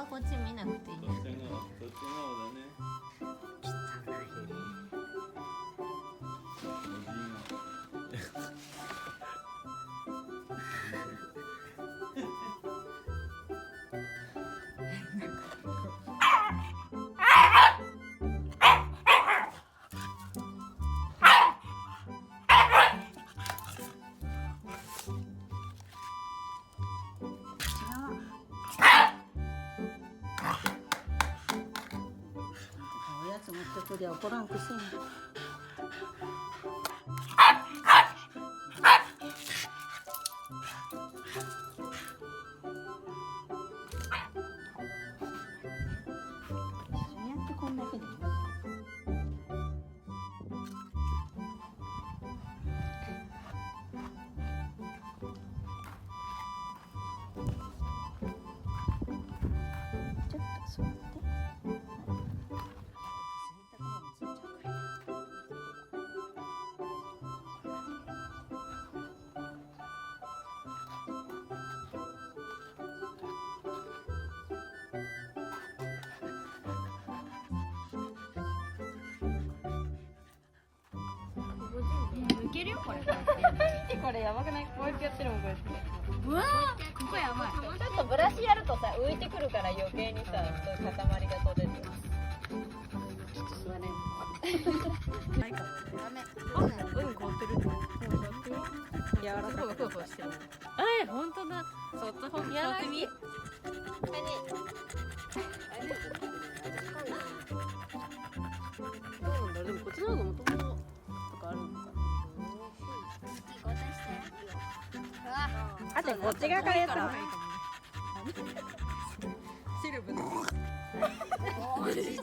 こっち見なくていいね。そっちの方だね。おやつ持ってくりゃ怒らんくせに。一緒にやってこんだけでいい。ちょっと座って。抜けるよこれ。これやばくない？こうやってやってるもんこうやって。うわー、ここやばい。ちょっとブラシやるとさ浮いてくるから余計にさそういう塊が取れる。ちょっと座れん。ないかも。ダメ。あ、凍ってる。柔らかくふわふわしてる。本当だ。そっちほんやってみ。そうなんだ。でもこっちの方が元々とかあるのかな。あとこっち側からやった方がいいかもね。シルブの。おじじい。